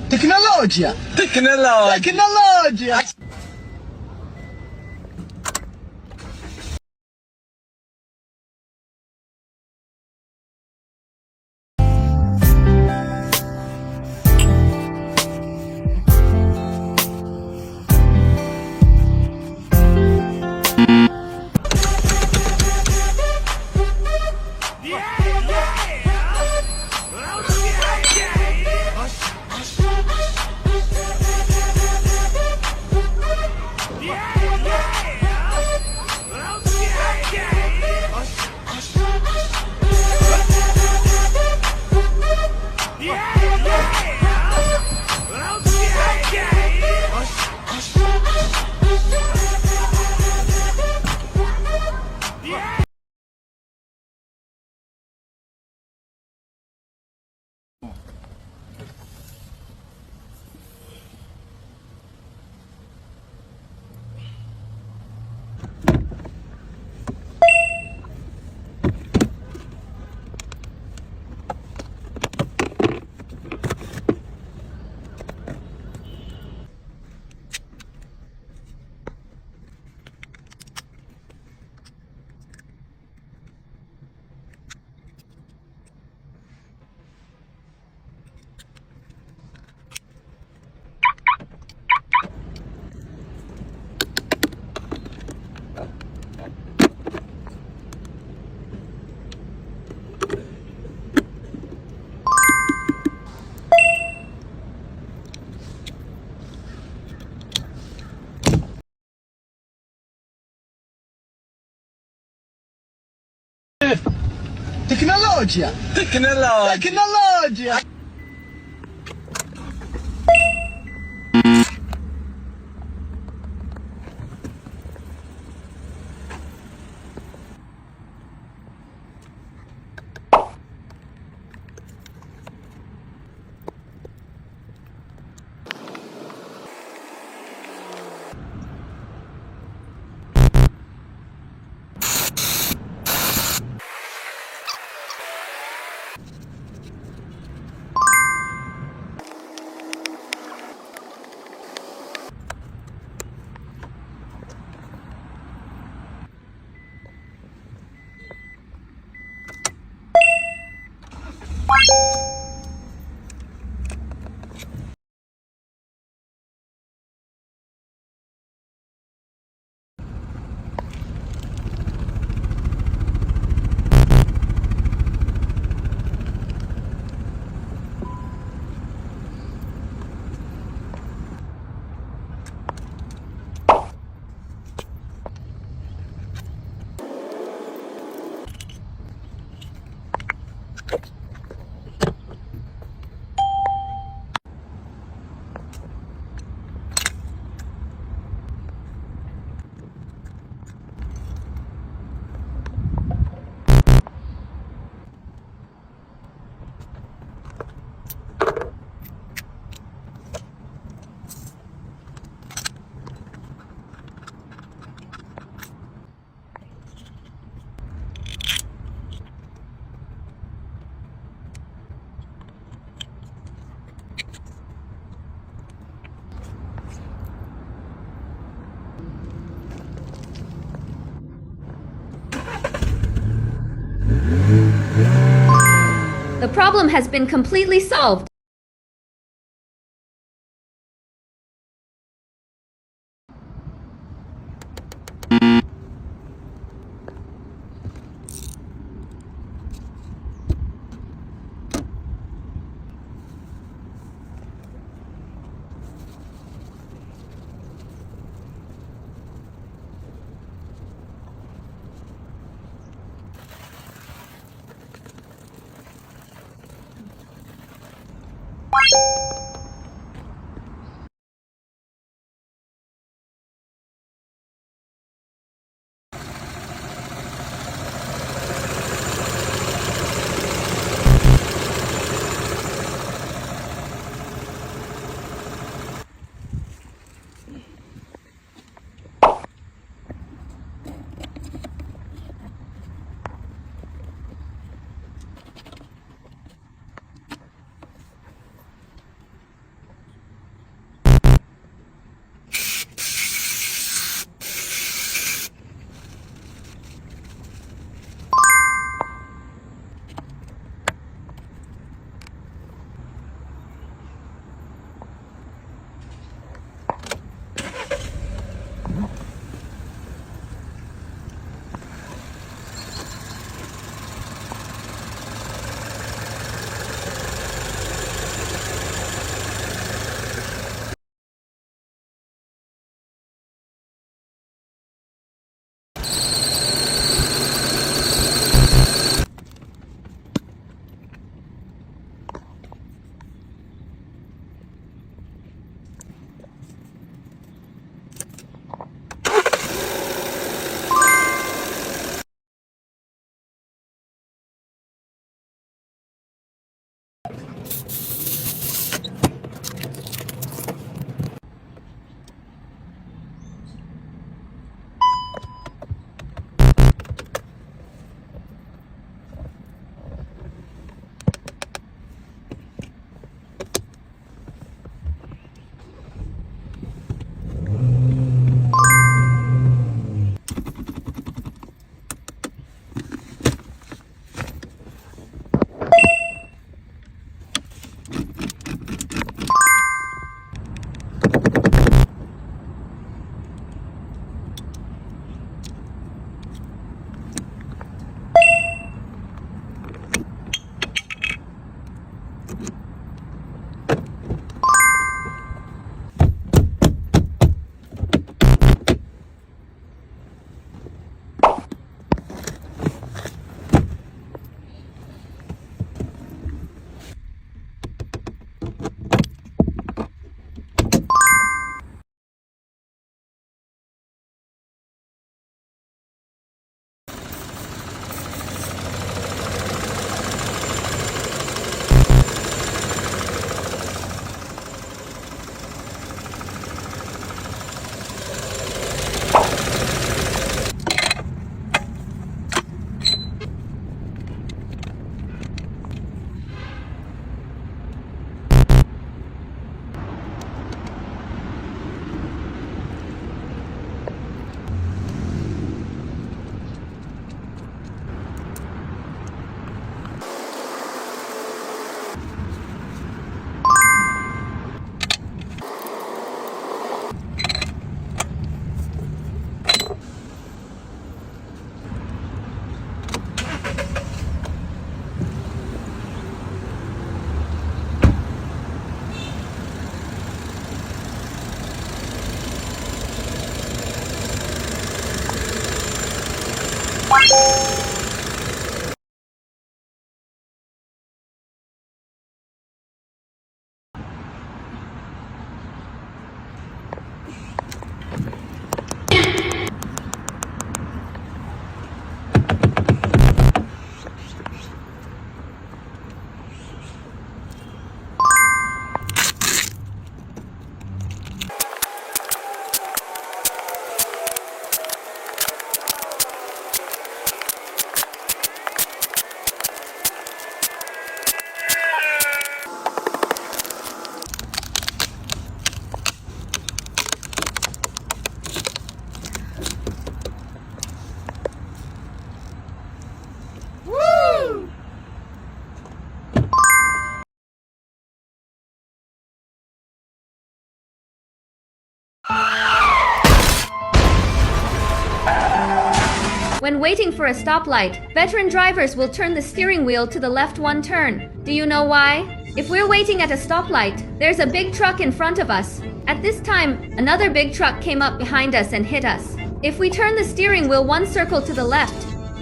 Tecnologia! Tecnologia! Tecnologia! Tecnologia! Tecnologia! Tecnologia! The problem has been completely solved. When waiting for a stoplight, veteran drivers will turn the steering wheel to the left one turn. Do you know why? If we're waiting at a stoplight, there's a big truck in front of us. At this time, another big truck came up behind us and hit us. If we turn the steering wheel one circle to the left,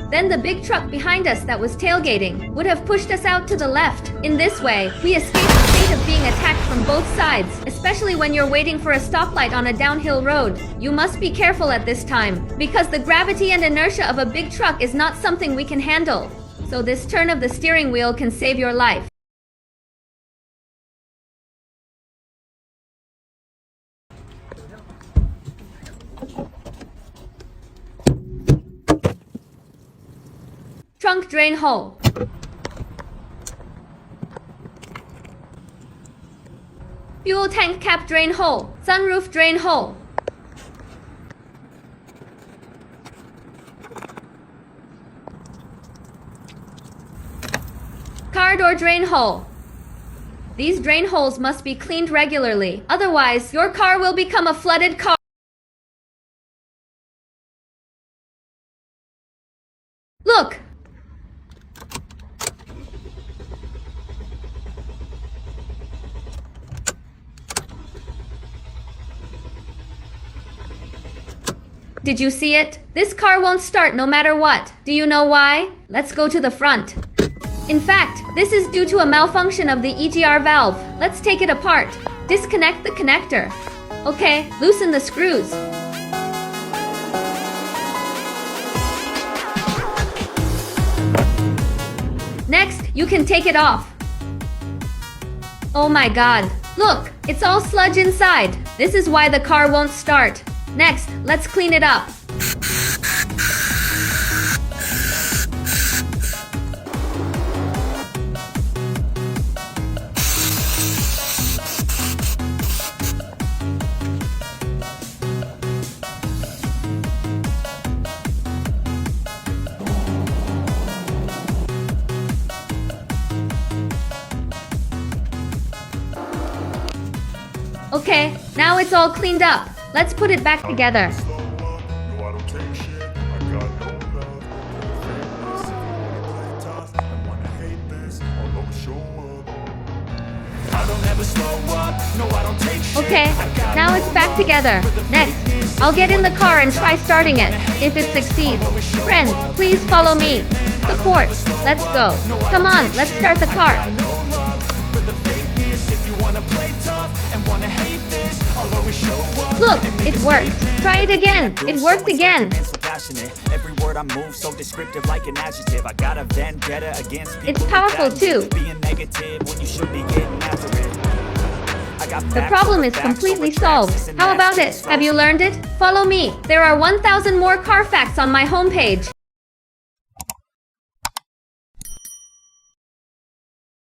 then the big truck behind us that was tailgating would have pushed us out to the left. In this way, we escape the fate of being attacked from both sides, especially when you're waiting for a stoplight on a downhill road. You must be careful at this time, because the gravity and inertia of a big truck is not something we can handle. So this turn of the steering wheel can save your life. Trunk drain hole. Fuel tank cap drain hole. Sunroof drain hole. Car door drain hole. These drain holes must be cleaned regularly, otherwise your car will become a flooded car. Look! Did you see it? This car won't start no matter what. Do you know why? Let's go to the front. In fact, this is due to a malfunction of the EGR valve. Let's take it apart. Disconnect the connector. Okay, loosen the screws. Next, you can take it off. Oh my god. Look, it's all sludge inside. This is why the car won't start. Next, let's clean it up. Okay, now it's all cleaned up. Let's put it back together. Okay, now it's back together. Next, I'll get in the car and try starting it. If it succeeds, friends, please follow me. Support, let's go. Come on, let's start the car. Look, it worked. Try it again. It worked again. Every word I move so descriptive like an adjective. I got a vendetta against people. It's powerful too. Being negative when you should be getting after it. The problem is completely solved. How about it? Have you learned it? Follow me. There are 1,000 more car facts on my homepage.